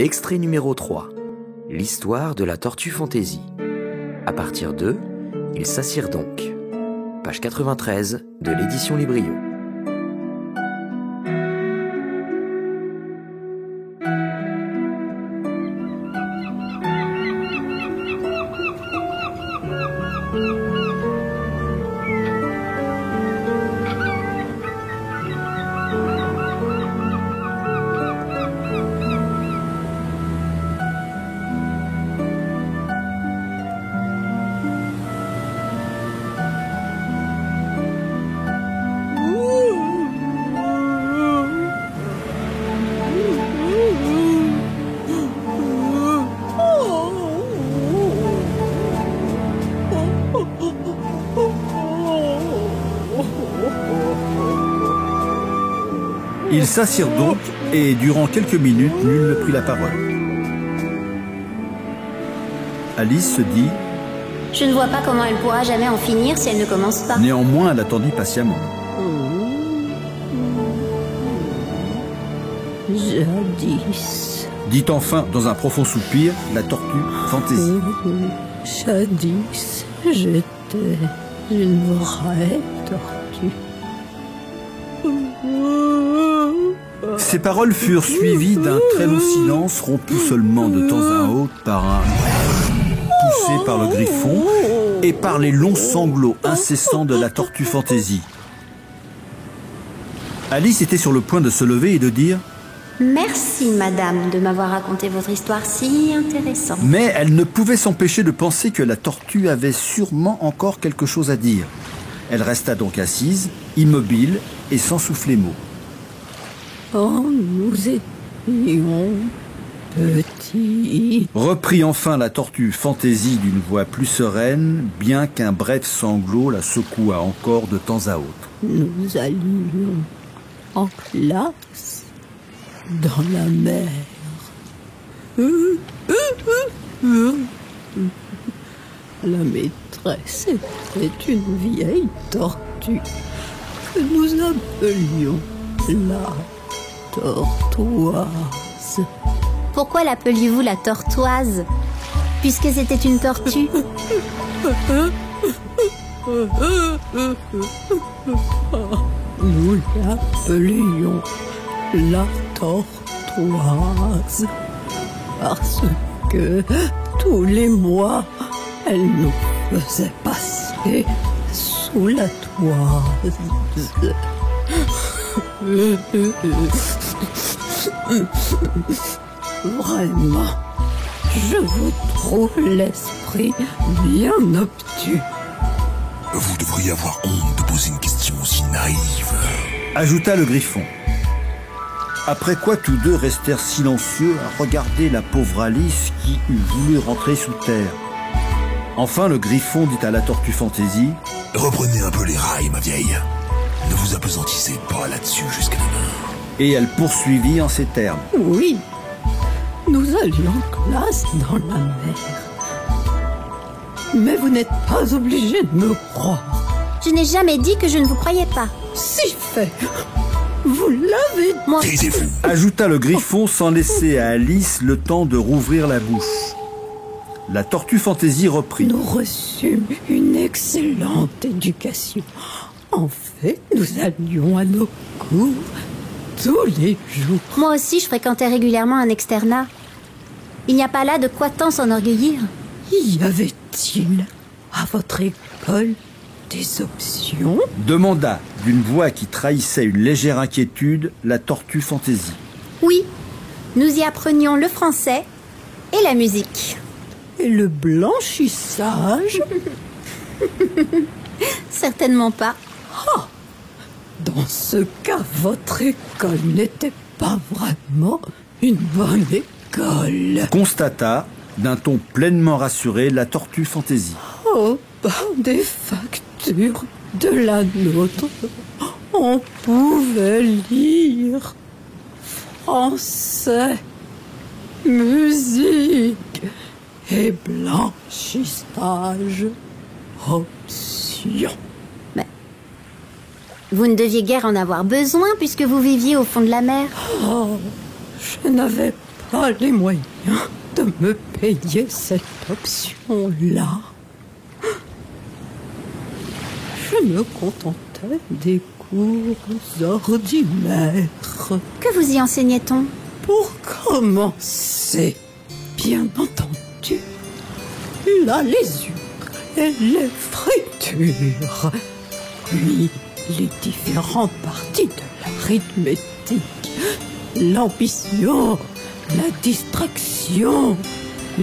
Extrait numéro 3. L'histoire de la tortue fantaisie. À partir de « Ils s'assirent donc ». Page 93 de l'édition Librio. Ils s'assirent donc, et durant quelques minutes, nul ne prit la parole. Alice se dit « Je ne vois pas comment elle pourra jamais en finir si elle ne commence pas. » Néanmoins, elle attendit patiemment. Jadis. Dit enfin, dans un profond soupir, la tortue fantaisie. Jadis, j'étais une vraie tortue. Ces paroles furent suivies d'un très long silence, rompu seulement de temps à autre par un poussé par le griffon et par les longs sanglots incessants de la tortue fantaisie. Alice était sur le point de se lever et de dire « Merci, madame, de m'avoir raconté votre histoire si intéressante. » Mais elle ne pouvait s'empêcher de penser que la tortue avait sûrement encore quelque chose à dire. Elle resta donc assise, immobile et sans souffler mot. Oh, nous étions petits. Reprit enfin la tortue fantaisie d'une voix plus sereine, bien qu'un bref sanglot la secoua encore de temps à autre. Nous allions en classe dans la mer. La maîtresse était une vieille tortue que nous appelions la tortoise. Pourquoi l'appeliez-vous la tortoise, puisque c'était une tortue? Nous l'appelions la tortoise parce que tous les mois, elle nous faisait passer sous la toise. Vraiment, je vous trouve l'esprit bien obtus. Vous devriez avoir honte de poser une question aussi naïve, ajouta le griffon. Après quoi tous deux restèrent silencieux à regarder la pauvre Alice qui eût voulu rentrer sous terre. Enfin le griffon dit à la tortue fantaisie: reprenez un peu les rails, ma vieille. Ne vous apesantissez pas là-dessus jusqu'à demain. Et elle poursuivit en ces termes. Oui, nous allions en classe dans la mer. Mais vous n'êtes pas obligé de me croire. Je n'ai jamais dit que je ne vous croyais pas. Si fait. Vous l'avez dit. Taisez-vous, ajouta le griffon sans laisser à Alice le temps de rouvrir la bouche. La tortue fantaisie reprit. Nous reçûmes une excellente éducation. En fait, nous allions à nos cours tous les jours. Moi aussi, je fréquentais régulièrement un externat. Il n'y a pas là de quoi tant s'enorgueillir. Y avait-il à votre école des options? Demanda d'une voix qui trahissait une légère inquiétude la tortue fantaisie. Oui, nous y apprenions le français et la musique. Et le blanchissage? Certainement pas. Ah, dans ce cas, votre école n'était pas vraiment une bonne école. Constata, d'un ton pleinement rassuré, la tortue fantaisie. Au bas des factures de la nôtre, on pouvait lire français, musique et blanchissage. Option. Mais vous ne deviez guère en avoir besoin puisque vous viviez au fond de la mer. Oh, je n'avais pas les moyens de me payer cette option-là. Je me contentais des cours ordinaires. Que vous y enseignait-on? Pour commencer, bien entendu, la lésure et les fritures, puis les différentes parties de l'arithmétique, l'ambition, la distraction,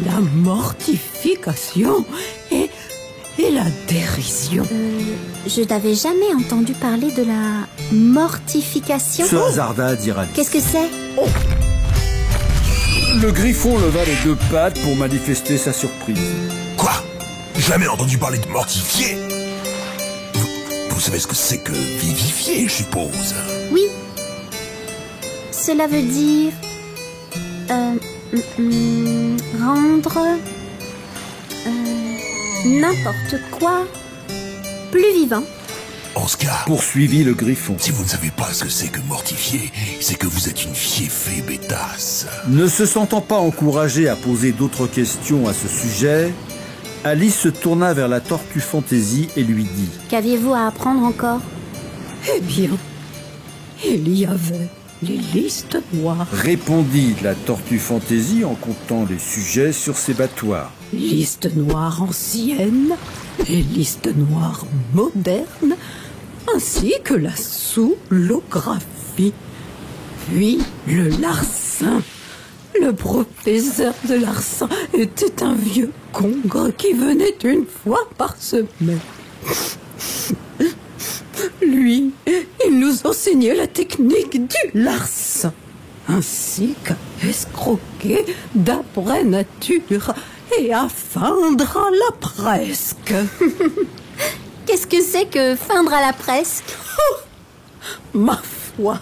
la mortification et la dérision. Je n'avais jamais entendu parler de la mortification. Se hasarda à dire Alice. Qu'est-ce que c'est? Le griffon leva les deux pattes pour manifester sa surprise. Quoi? Jamais entendu parler de mortifier? Vous savez ce que c'est que vivifier, je suppose? Oui. Cela veut dire... rendre... n'importe quoi plus vivant. En ce cas, Poursuivit le griffon. si vous ne savez pas ce que c'est que mortifier, c'est que vous êtes une fieffée bêtasse. Ne se sentant pas encouragée à poser d'autres questions à ce sujet, Alice se tourna vers la tortue fantaisie et lui dit: Qu'aviez-vous à apprendre encore? Eh bien, il y avait les listes noires. Répondit la tortue fantaisie en comptant les sujets sur ses battoirs. Liste noire ancienne et liste noire moderne, ainsi que la soulographie. Puis le larcin. Le professeur de larcin était un vieux congre qui venait une fois par semaine. Lui, il nous enseignait la technique du larcin, ainsi qu'à escroquer d'après nature et à feindre à la presque. Qu'est-ce que c'est que feindre à la presque? Ma foi,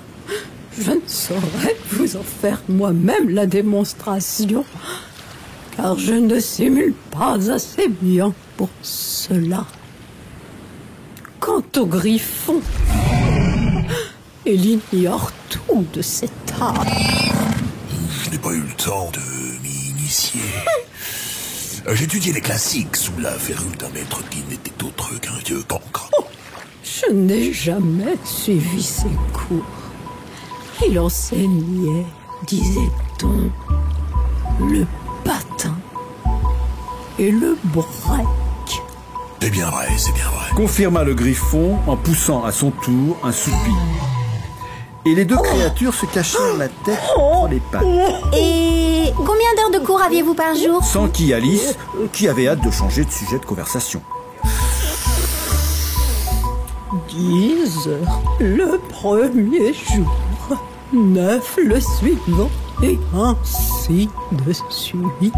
je ne saurais vous en faire moi-même la démonstration, car je ne simule pas assez bien pour cela. Quant au griffon, il ignore tout de cet art. Je n'ai pas eu le temps de m'y initier. J'ai étudié les classiques sous la férule d'un maître qui n'était autre qu'un vieux cancre. Je n'ai jamais suivi ses cours. Il enseignait, disait-on, le patin et le break. C'est bien vrai, c'est bien vrai. Confirma le griffon en poussant à son tour un soupir. Et les deux créatures se cachèrent la tête entre les pattes. Et combien d'heures de cours aviez-vous par jour? Sans qui Alice, qui avait hâte de changer de sujet de conversation. 10 heures le premier jour, 9 le suivant, et ainsi de suite.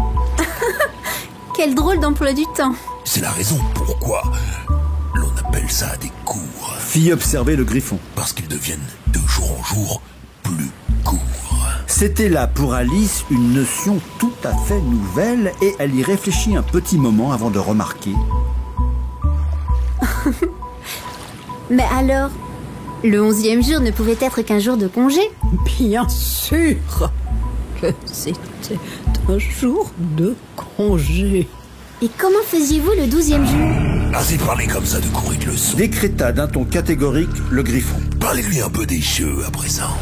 Quel drôle d'emploi du temps. C'est la raison pourquoi l'on appelle ça des cours. Fit observer le griffon. Parce qu'ils deviennent de jour en jour plus courts. C'était là pour Alice une notion tout à fait nouvelle et elle y réfléchit un petit moment avant de remarquer. Mais alors, le 11e jour ne pouvait être qu'un jour de congé? Bien sûr que c'était un jour de congé. Et comment faisiez-vous le 12e jour? Assez parler comme ça de cours et de leçons. Décréta d'un ton catégorique le griffon. Parlez-lui un peu des jeux à présent.